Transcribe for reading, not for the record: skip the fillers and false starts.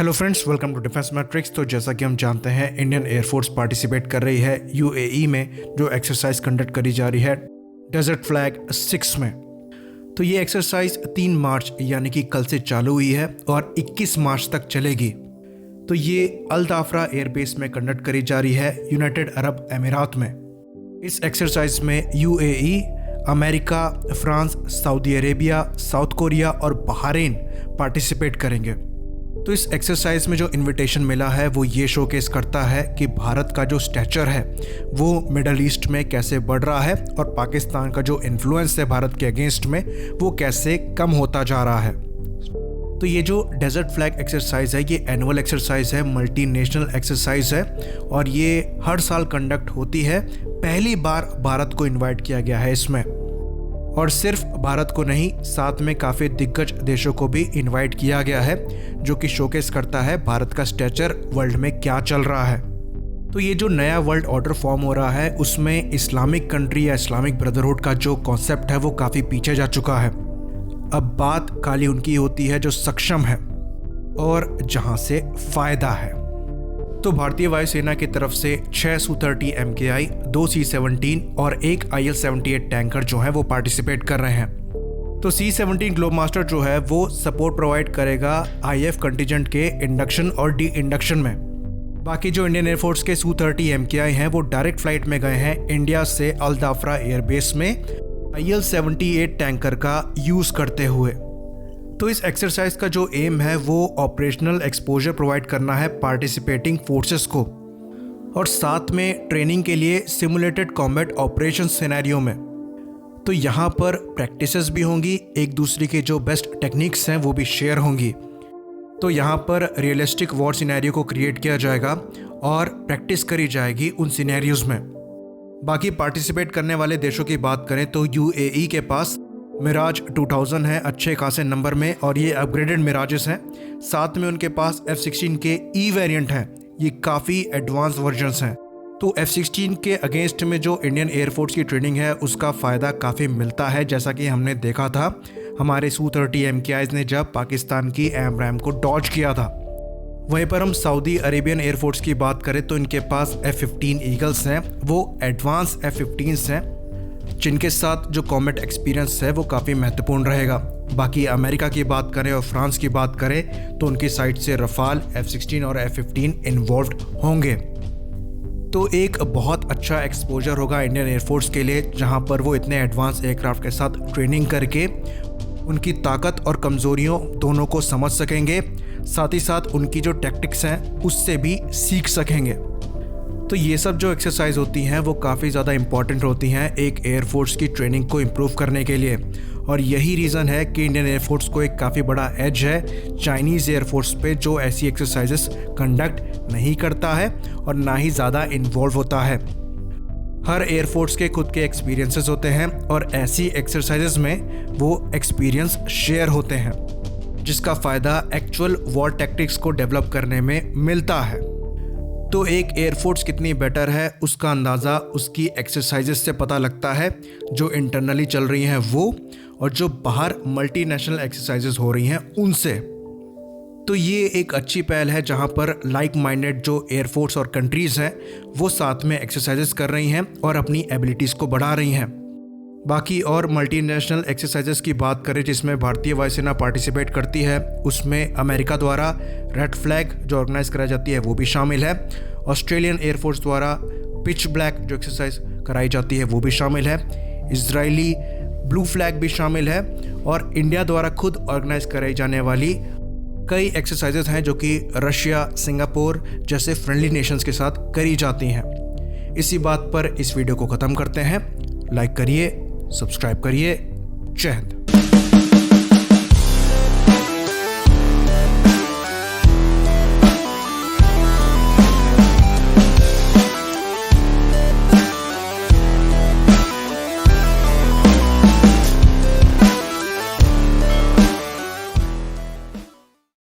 Hello friends, welcome to defence matrix. तो जैसा कि हम जानते हैं, इंडियन एयरफोर्स पार्टिसिपेट कर रही है यूएई में जो एक्सरसाइज कंडक्ट करी जा रही है डेजर्ट फ्लैग 6 में। तो ये एक्सरसाइज 3 मार्च यानी कि कल से चालू हुई है और 21 मार्च तक चलेगी। तो ये अल दाफरा एयरबेस में कंडक्ट करी जा रही है यूनाइटेड अरब अमीरात में। इस एक्सरसाइज में UAE, America, France, Saudi Arabia, south Korea और बहरीन पार्टिसिपेट करेंगे। तो इस एक्सरसाइज में जो इनविटेशन मिला है वो ये शोकेस करता है कि भारत का जो स्टैचर है वो मिडल ईस्ट में कैसे बढ़ रहा है और पाकिस्तान का जो इन्फ्लुएंस है भारत के अगेंस्ट में वो कैसे कम होता जा रहा है। तो ये जो डेजर्ट फ्लैग एक्सरसाइज है ये एनुअल एक्सरसाइज है, मल्टी नेशनल एक्सरसाइज है और ये हर साल कंडक्ट होती है। पहली बार भारत को इन्वाइट किया गया है इसमें, और सिर्फ भारत को नहीं, साथ में काफ़ी दिग्गज देशों को भी इनवाइट किया गया है, जो कि शोकेस करता है भारत का स्टैचर वर्ल्ड में क्या चल रहा है। तो ये जो नया वर्ल्ड ऑर्डर फॉर्म हो रहा है उसमें इस्लामिक कंट्री या इस्लामिक ब्रदरहुड का जो कॉन्सेप्ट है वो काफ़ी पीछे जा चुका है। अब बात खाली उनकी होती है जो सक्षम है और जहाँ से फ़ायदा है। तो भारतीय वायुसेना की तरफ से 6 Su-30 MKI, 2 C-17 और 1 IL-78 टैंकर जो है वो पार्टिसिपेट कर रहे हैं। तो C-17 ग्लोबमास्टर जो है वो सपोर्ट प्रोवाइड करेगा IF कंटिजेंट के इंडक्शन और डी इंडक्शन में। बाकी जो इंडियन एयरफोर्स के Su-30 MKI हैं वो डायरेक्ट फ्लाइट में गए हैं इंडिया से अल दाफरा एयरबेस में IL-78 टैंकर का यूज़ करते हुए। तो इस एक्सरसाइज का जो एम है वो ऑपरेशनल एक्सपोजर प्रोवाइड करना है पार्टिसिपेटिंग फोर्सेस को, और साथ में ट्रेनिंग के लिए सिमुलेटेड कॉम्बैट ऑपरेशन सिनेरियो में। तो यहाँ पर प्रैक्टिसेस भी होंगी, एक दूसरे के जो बेस्ट टेक्निक्स हैं वो भी शेयर होंगी। तो यहाँ पर रियलिस्टिक वॉर सिनेरियो को क्रिएट किया जाएगा और प्रैक्टिस करी जाएगी उन सिनेरियोज में। बाकी पार्टिसिपेट करने वाले देशों की बात करें तो यूएई के पास मिराज 2000 है अच्छे खासे नंबर में और ये अपग्रेडेड मिराजेस हैं। साथ में उनके पास F-16 के ई वेरिएंट हैं, ये काफ़ी एडवांस वर्जन्स हैं। तो F-16 के अगेंस्ट में जो इंडियन एयरफोर्स की ट्रेनिंग है उसका फ़ायदा काफ़ी मिलता है, जैसा कि हमने देखा था हमारे Su-30 MKIs ने जब पाकिस्तान की AMRAAM को डॉज किया था। वहीं पर हम सऊदी अरेबियन एयरफोर्स की बात करें तो इनके पास F-15 ईगल्स हैं, वो एडवांस F-15s हैं जिनके साथ जो कॉम्बैट एक्सपीरियंस है वो काफ़ी महत्वपूर्ण रहेगा। बाकी अमेरिका की बात करें और फ्रांस की बात करें तो उनकी साइड से रफाल, F-16 और F-15 इन्वॉल्व होंगे। तो एक बहुत अच्छा एक्सपोजर होगा इंडियन एयरफोर्स के लिए, जहां पर वो इतने एडवांस एयरक्राफ्ट के साथ ट्रेनिंग करके उनकी ताकत और कमज़ोरियों दोनों को समझ सकेंगे, साथ ही साथ उनकी जो टैक्टिक्स हैं उससे भी सीख सकेंगे। तो ये सब जो एक्सरसाइज होती हैं वो काफ़ी ज़्यादा इंपॉर्टेंट होती हैं एक एयरफोर्स की ट्रेनिंग को इम्प्रूव करने के लिए, और यही रीज़न है कि इंडियन एयरफोर्स को एक काफ़ी बड़ा एज है चाइनीज़ एयरफोर्स पे, जो ऐसी एक्सरसाइजेस कंडक्ट नहीं करता है और ना ही ज़्यादा इन्वॉल्व होता है। हर एयरफोर्स के खुद के एक्सपीरियंसेस होते हैं और ऐसी एक्सरसाइजेस में वो एक्सपीरियंस शेयर होते हैं, जिसका फ़ायदा एक्चुअल वॉर टैक्टिक्स को डेवलप करने में मिलता है। तो एक एयरफोर्स कितनी बेटर है उसका अंदाज़ा उसकी एक्सरसाइजेस से पता लगता है, जो इंटरनली चल रही हैं वो, और जो बाहर मल्टीनेशनल एक्सरसाइजेस हो रही हैं उनसे। तो ये एक अच्छी पहल है जहां पर लाइक माइंडेड जो एयरफोर्स और कंट्रीज़ हैं वो साथ में एक्सरसाइजेस कर रही हैं और अपनी एबिलिटीज़ को बढ़ा रही हैं। बाकी और मल्टीनेशनल एक्सरसाइजेस की बात करें जिसमें भारतीय वायुसेना पार्टिसिपेट करती है, उसमें अमेरिका द्वारा रेड फ्लैग जो ऑर्गेनाइज कराई जाती है वो भी शामिल है, ऑस्ट्रेलियन एयरफोर्स द्वारा पिच ब्लैक जो एक्सरसाइज कराई जाती है वो भी शामिल है, इजरायली ब्लू फ्लैग भी शामिल है, और इंडिया द्वारा खुद ऑर्गेनाइज कराई जाने वाली कई एक्सरसाइजेस हैं जो कि रशिया, सिंगापुर जैसे फ्रेंडली नेशंस के साथ करी जाती हैं। इसी बात पर इस वीडियो को ख़त्म करते हैं। लाइक करिए, सब्सक्राइब करिए। जय हिंद।